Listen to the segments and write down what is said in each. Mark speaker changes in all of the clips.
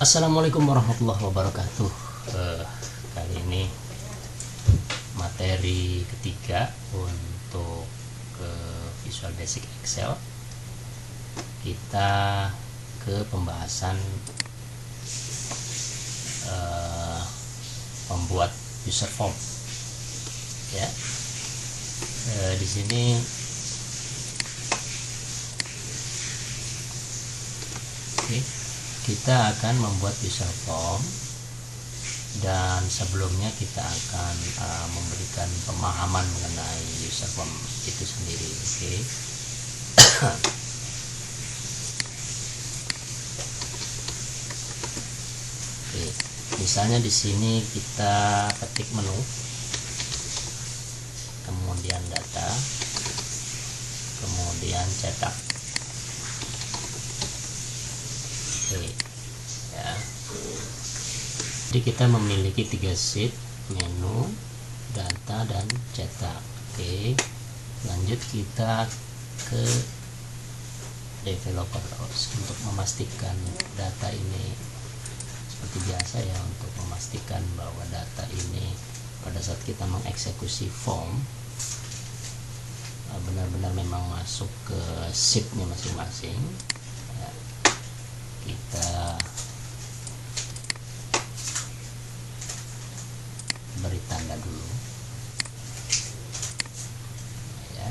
Speaker 1: Assalamualaikum warahmatullahi wabarakatuh. Kali ini materi ketiga untuk Visual Basic Excel. Kita ke pembahasan membuat user form. Ya, di sini kita akan membuat user form, dan sebelumnya kita akan memberikan pemahaman mengenai user form itu sendiri. Oke, misalnya di sini kita ketik menu, kemudian data, kemudian cetak. Ya, jadi kita memiliki 3 sheet: menu, data, dan cetak. Oke, lanjut kita ke developer untuk memastikan data ini seperti biasa ya, untuk memastikan bahwa data ini pada saat kita mengeksekusi form benar-benar memang masuk ke sheetnya masing-masing. Kita beri tanda dulu ya.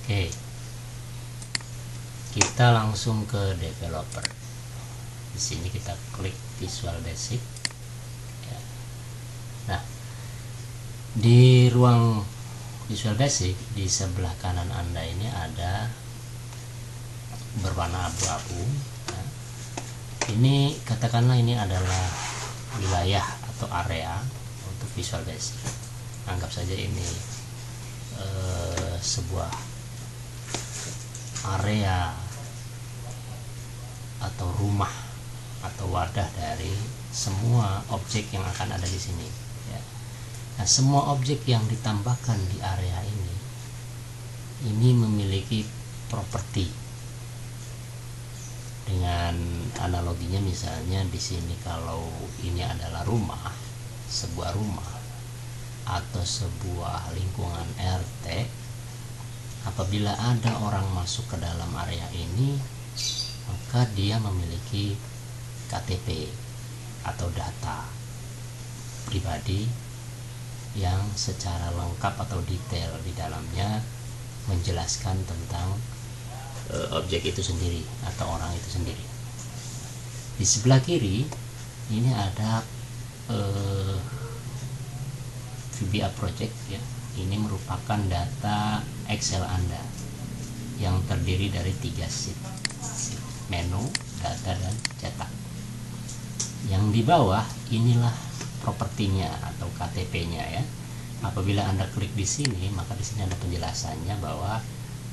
Speaker 1: Oke, kita langsung ke developer. Di sini kita klik Visual Basic. Ya. Nah, di ruang Visual Basic di sebelah kanan Anda ini ada berwarna abu-abu. Ya. Ini katakanlah ini adalah wilayah atau area untuk Visual Basic. Anggap saja ini sebuah area atau rumah atau wadah dari semua objek yang akan ada di sini ya. Nah, semua objek yang ditambahkan di area ini memiliki properti. Dengan analoginya, misalnya di sini kalau ini adalah rumah, sebuah rumah atau sebuah lingkungan RT, apabila ada orang masuk ke dalam area ini, maka dia memiliki KTP atau data pribadi yang secara lengkap atau detail di dalamnya menjelaskan tentang objek itu sendiri atau orang itu sendiri. Di sebelah kiri ini ada VBA project ya. Ini merupakan data Excel Anda yang terdiri dari 3 sheet: menu, data, dan cetak. Yang di bawah inilah propertinya atau KTP-nya ya. Apabila Anda klik di sini, maka di sini ada penjelasannya bahwa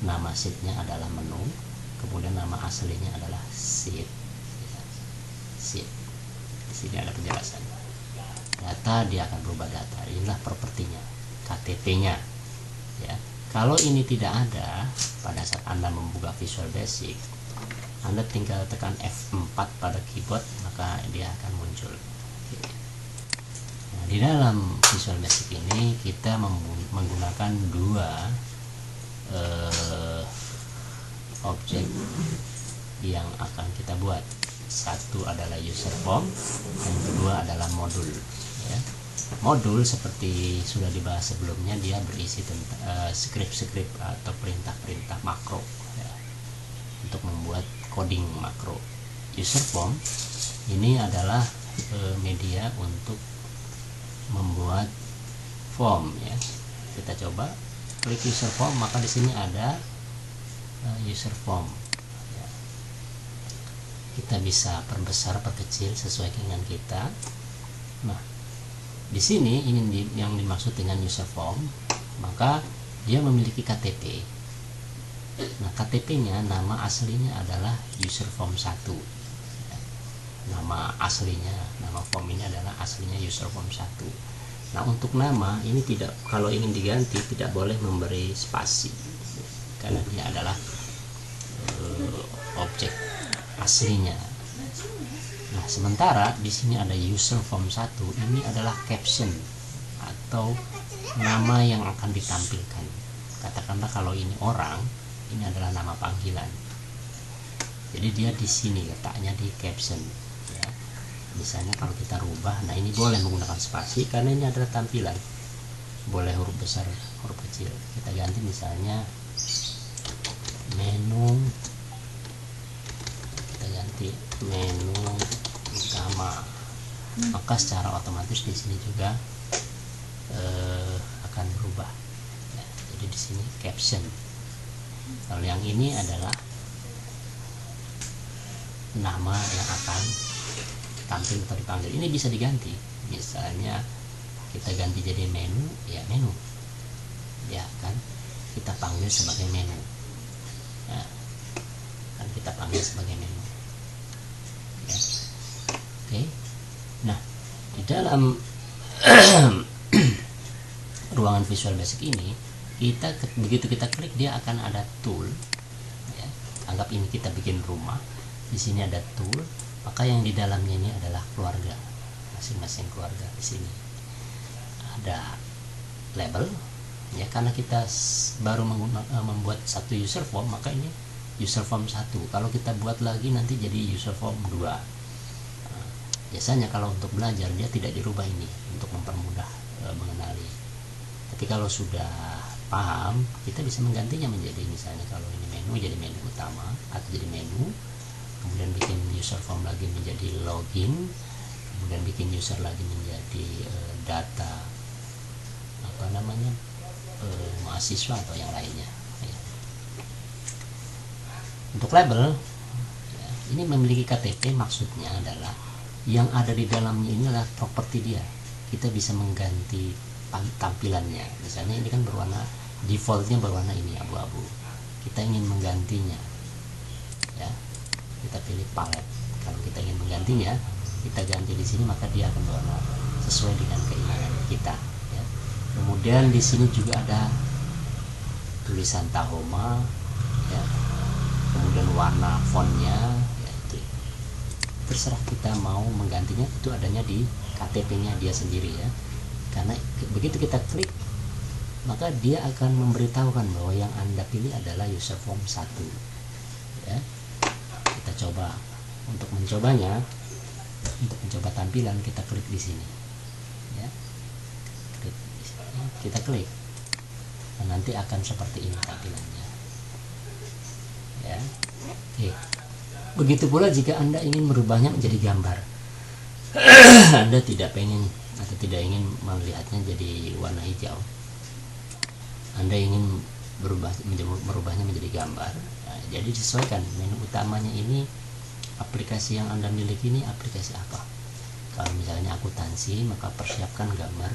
Speaker 1: nama sheet-nya adalah menu, kemudian nama aslinya adalah sheet. Sheet. Di sini ada penjelasannya. Data dia akan berubah data. Inilah propertinya, KTP-nya ya. Kalau ini tidak ada pada saat Anda membuka Visual Basic, Anda tinggal tekan F4 pada keyboard, maka dia akan muncul. Nah, di dalam Visual Basic ini kita menggunakan 2 objek yang akan kita buat. Satu adalah user form, yang kedua adalah modul ya. Modul seperti sudah dibahas sebelumnya, dia berisi tentang script atau perintah-perintah makro ya, untuk membuat coding makro. User form ini adalah media untuk membuat form ya. Kita coba klik user form, maka di sini ada user form ya. kita bisa perbesar, perkecil sesuai dengan kita. Nah, di sini ini yang dimaksud dengan user form, maka dia memiliki KTP. Nah, KTP-nya nama aslinya adalah user form 1. Nama aslinya, nama form ini adalah aslinya user form 1. Nah, untuk nama ini tidak, kalau ingin diganti tidak boleh memberi spasi karena dia adalah objek aslinya. Nah, sementara di sini ada user form 1, ini adalah caption atau nama yang akan ditampilkan. Katakanlah kalau ini orang, ini adalah nama panggilan. Jadi dia di sini letaknya di caption ya. Misalnya kalau kita rubah, nah ini boleh menggunakan spasi karena ini adalah tampilan. Boleh huruf besar, huruf kecil. Kita ganti misalnya menu, kita ganti menu utama, maka secara otomatis di sini juga akan berubah ya. Jadi di sini caption. Kalau yang ini adalah nama yang akan tampil atau dipanggil. Ini bisa diganti, misalnya kita ganti jadi menu, ya menu ya kan, kita panggil sebagai menu ya, kan kita panggil sebagai menu ya. Oke. Nah, di dalam ruangan Visual Basic ini, kita begitu kita klik dia akan ada tool ya. Anggap ini kita bikin rumah, di sini ada tool, maka yang di dalamnya ini adalah keluarga, masing-masing keluarga. Di sini ada label ya, karena kita baru membuat satu user form, maka ini user form 1. Kalau kita buat lagi nanti jadi user form 2. Biasanya kalau untuk belajar dia tidak dirubah ini untuk mempermudah mengenali. Tapi kalau sudah paham, kita bisa menggantinya menjadi, misalnya kalau ini menu jadi menu utama atau jadi menu, kemudian bikin user form lagi menjadi login, kemudian bikin user lagi menjadi data apa namanya mahasiswa atau yang lainnya ya. Untuk label ya, ini memiliki KTP, maksudnya adalah yang ada di dalamnya ini adalah properti dia. Kita bisa mengganti tampilannya. Misalnya ini kan berwarna, defaultnya berwarna ini abu-abu. Kita ingin menggantinya ya, kita pilih palette. Kalau kita ingin menggantinya, kita ganti di sini, maka dia akan berwarna sesuai dengan keinginan kita ya. Kemudian di sini juga ada tulisan Tahoma ya, kemudian warna fontnya ya, itu terserah kita mau menggantinya. Itu adanya di KTP-nya dia sendiri ya. Karena begitu kita klik, maka dia akan memberitahukan bahwa yang Anda pilih adalah user form 1 ya. Kita coba. Untuk mencobanya, untuk mencoba tampilan, kita klik di sini ya. Kita klik, nah, nanti akan seperti ini tampilannya ya. Oke. Begitu pula jika Anda ingin merubahnya menjadi gambar. Anda tidak pengen atau tidak ingin melihatnya jadi warna hijau, Anda ingin merubahnya menjadi gambar. Nah, jadi disesuaikan menu utamanya ini, aplikasi yang Anda miliki ini aplikasi apa. Kalau misalnya akuntansi, maka persiapkan gambar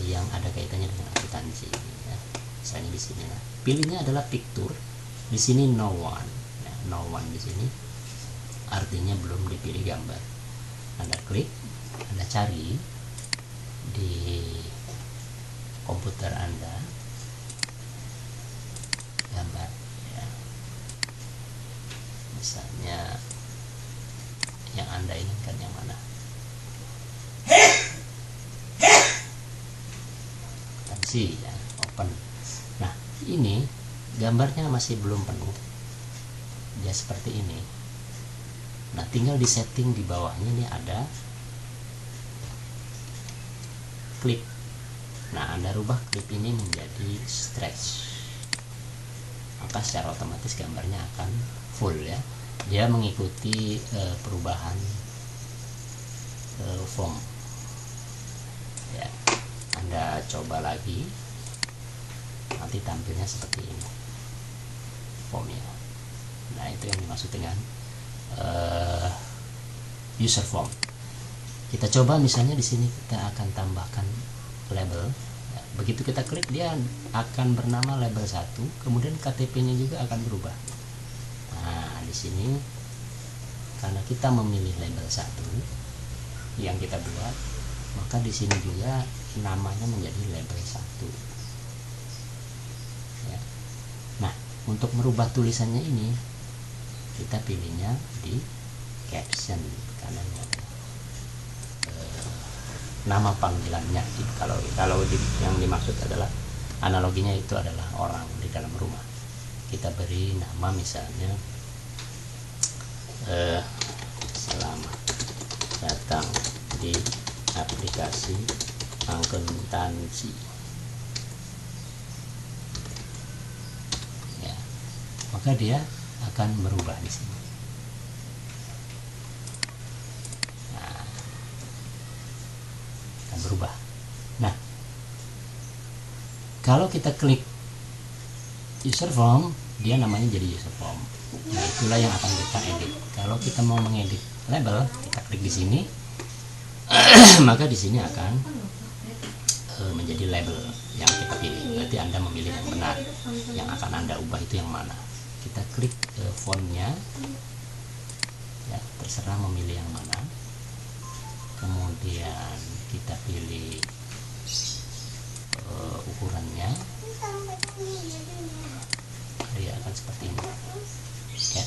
Speaker 1: yang ada kaitannya dengan akuntansi ya. Misalnya di sini nah, pilihnya adalah picture. Di sini no one ya, no one di sini artinya belum dipilih gambar. Anda klik, Anda cari di komputer Anda gambar ya. Misalnya yang Anda inginkan yang mana. Ya, open. Nah, ini gambarnya masih belum penuh, dia seperti ini. Nah, tinggal di setting di bawahnya ini ada clip. Nah, Anda rubah clip ini menjadi stretch, maka secara otomatis gambarnya akan full ya. Dia mengikuti perubahan form ya. Anda coba lagi, nanti tampilnya seperti ini formnya. Nah, itu yang dimaksud dengan user form. Kita coba misalnya di sini kita akan tambahkan label. Ya, begitu kita klik dia akan bernama label 1, kemudian KTP-nya juga akan berubah. Nah, di sini karena kita memilih label 1 yang kita buat, maka di sini juga namanya menjadi label 1. Ya. Nah, untuk merubah tulisannya ini kita pilihnya di caption karena ini adalah nama panggilannya. Kalau yang dimaksud adalah analoginya itu adalah orang di dalam rumah. Kita beri nama misalnya selamat datang di aplikasi akuntansi. Ya, maka dia akan merubah di sini. Berubah. Nah, kalau kita klik user form, dia namanya jadi user form. Nah, itulah yang akan kita edit. Kalau kita mau mengedit label, kita klik di sini, maka di sini akan menjadi label yang kita pilih. Berarti Anda memilih yang benar. Yang akan Anda ubah itu yang mana? Kita klik fontnya, ya, terserah memilih yang mana. Kemudian kita pilih ukurannya, dia akan seperti ini, ya.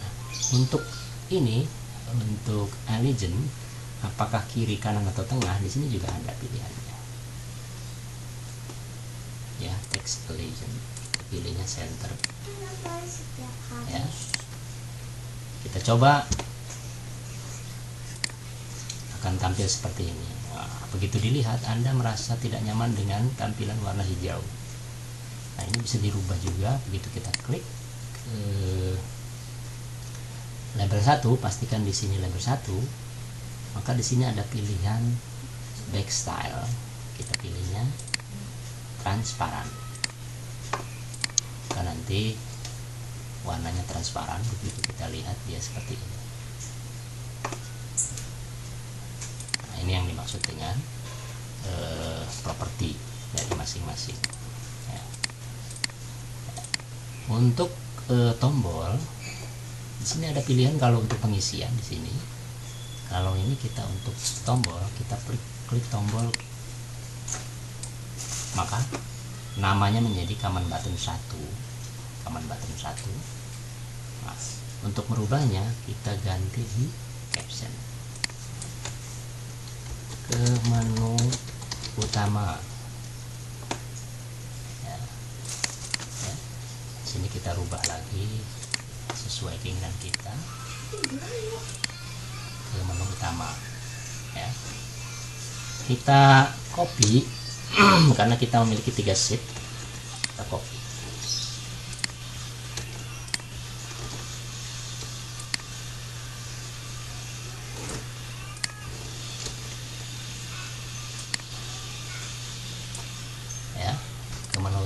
Speaker 1: Nah, untuk ini, untuk legend, apakah kiri, kanan, atau tengah, di sini juga ada pilihannya, ya. Text legend, pilihnya center, ya. Kita coba, akan tampil seperti ini. Nah, begitu dilihat Anda merasa tidak nyaman dengan tampilan warna hijau. Nah, ini bisa dirubah juga. Begitu kita klik label 1, pastikan di sini label 1, maka di sini ada pilihan back style. Kita pilihnya transparan. Nanti warnanya transparan, begitu kita lihat dia seperti ini. Nah, ini yang dimaksud dengan properti dari masing-masing, ya. Untuk tombol di sini ada pilihan. Kalau untuk pengisian di sini, kalau ini kita untuk tombol, kita klik tombol, maka namanya menjadi command button 1. Command button 1. Nah, untuk merubahnya kita ganti di caption, ke menu utama, ya. Ya. Sini kita rubah lagi sesuai keinginan kita, ke menu utama, ya. Kita copy karena kita memiliki 3 sheet, kita copy.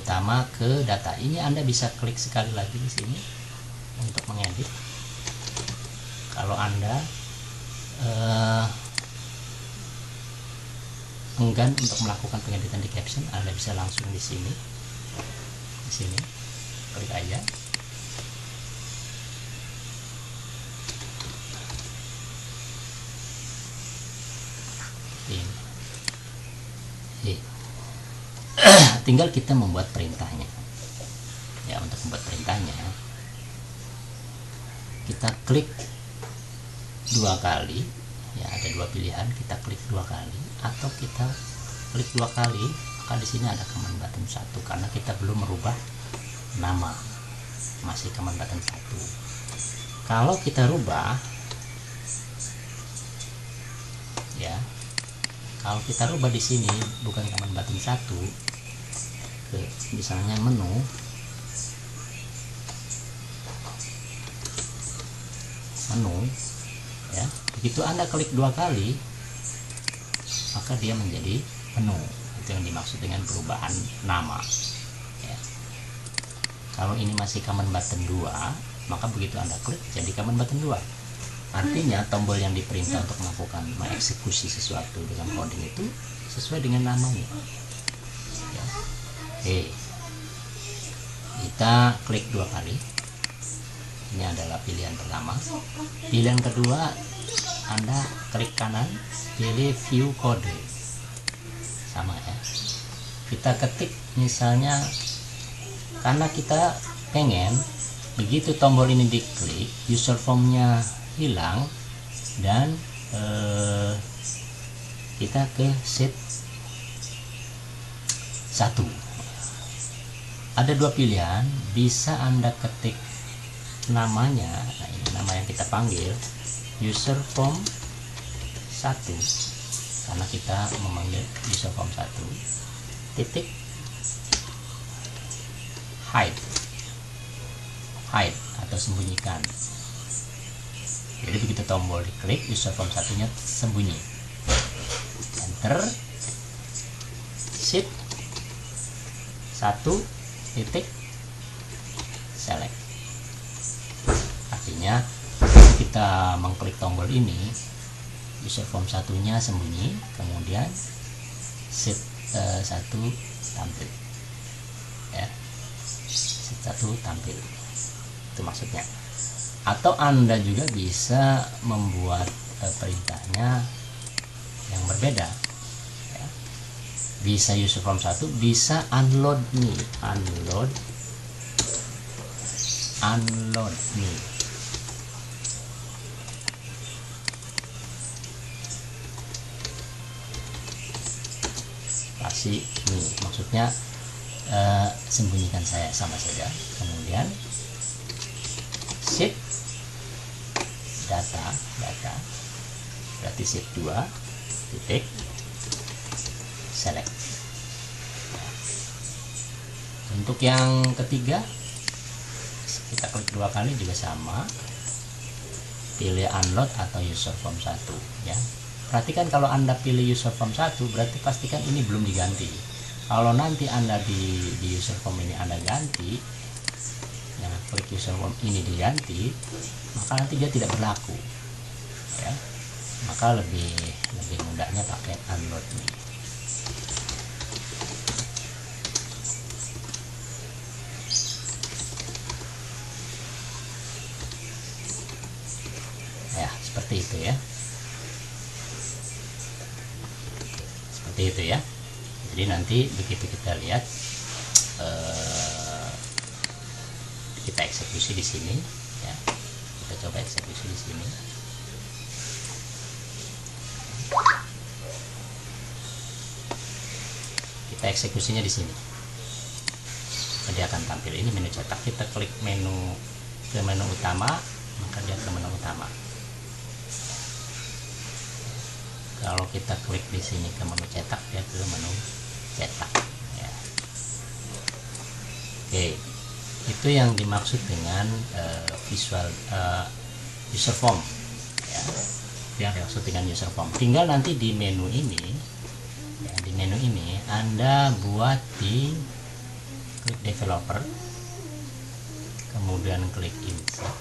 Speaker 1: Utama ke data. Ini Anda bisa klik sekali lagi di sini untuk mengedit. Kalau Anda enggan untuk melakukan pengeditan di caption, Anda bisa langsung di sini. Di sini klik aja. Ini. Tinggal kita membuat perintahnya, ya. Untuk membuat perintahnya kita klik 2 kali, ya. Ada 2 pilihan, kita klik 2 kali atau kita klik 2 kali, maka di sini ada command button 1 karena kita belum merubah nama, masih command button 1. Kalau kita rubah, ya, kalau kita rubah di sini bukan command button 1 ke misalnya menu, ya. Begitu Anda klik 2 kali, maka dia menjadi menu. Itu Itu yang dimaksud dengan perubahan nama ya. Kalau ini masih command button 2, maka begitu Anda klik jadi command button 2. Artinya tombol yang diperintah untuk melakukan mengeksekusi sesuatu dengan coding itu sesuai dengan namanya ya. Oke, kita klik 2 kali. Ini adalah pilihan pertama. Pilihan kedua, Anda klik kanan, pilih view kode. Sama ya. Kita ketik misalnya, karena kita pengen begitu tombol ini diklik, user formnya hilang dan kita ke sheet 1. Ada 2 pilihan, bisa Anda ketik namanya. Nah, ini nama yang kita panggil user form 1 karena kita memanggil user form 1 titik hide atau sembunyikan. Jadi begitu tombol diklik, user form 1-nya sembunyi. Enter, shift 1 titik select. Artinya kita mengklik tombol ini, user form 1-nya sembunyi, kemudian shift 1 tampil ya, shift 1 tampil, itu maksudnya. Atau Anda juga bisa membuat perintahnya yang berbeda ya. Bisa user form 1, bisa unload me, unload me. Kasih nih, maksudnya sembunyikan saya, sama saja. Kemudian shift data berarti shift 2 titik select. Untuk yang ketiga kita klik 2 kali juga sama, pilih unload atau user form 1 ya. Perhatikan kalau Anda pilih user form 1 berarti pastikan ini belum diganti. Kalau nanti Anda di user form ini Anda ganti ya, klik user form ini diganti, maka nanti dia tidak berlaku ya. Maka lebih mudahnya pakai unload nih. Ya, seperti itu ya. Seperti itu ya. Jadi nanti begitu kita lihat kita eksekusi di sini ya. Kita coba eksekusi di sini. Kita eksekusinya di sini. Jadi akan tampil ini menu cetak. Kita klik menu ke menu utama, maka dia ke menu utama. Kalau kita klik di sini ke menu cetak, dia ke menu cetak ya. Oke, itu yang dimaksud dengan visual user form ya. Yang dimaksud dengan user form. Tinggal nanti di menu ini ya, di menu ini Anda buat di klik developer, kemudian klik insert,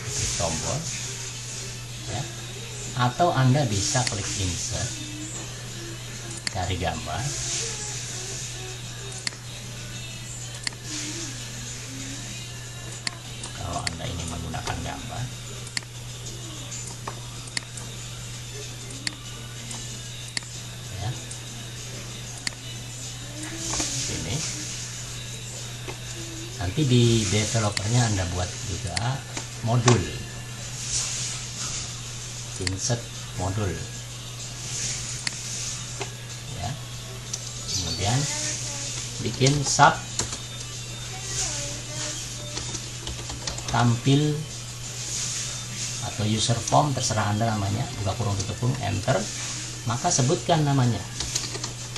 Speaker 1: klik tombol ya. Atau Anda bisa klik insert, cari gambar, kalau Anda ini menggunakan gambar ya, sini. Nanti di developernya Anda buat juga modul, insert modul ya. Kemudian bikin sub tampil atau user form, terserah Anda namanya, buka kurung tutup kurung, enter, maka sebutkan namanya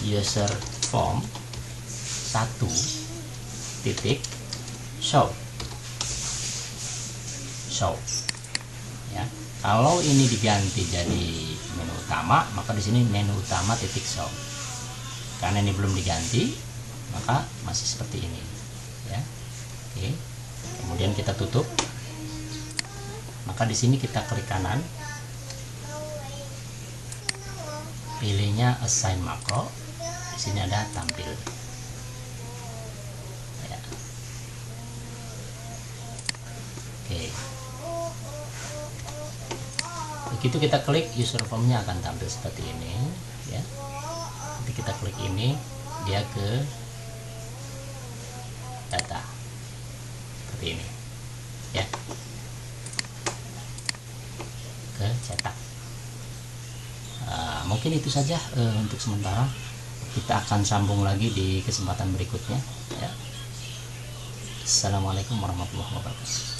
Speaker 1: user form 1 titik show ya. Kalau ini diganti jadi menu utama, maka di sini menu utama titik show. karena ini belum diganti maka masih seperti ini ya. Oke, kemudian kita tutup. Maka di sini kita klik kanan, pilihnya assign makro. Di sini ada tampil ya. Oke, begitu kita klik, user formnya akan tampil seperti ini ya. Nanti kita klik ini, dia ke data seperti ini ya, ke cetak. Mungkin itu saja untuk sementara. Kita akan sambung lagi di kesempatan berikutnya ya. Assalamualaikum warahmatullahi wabarakatuh.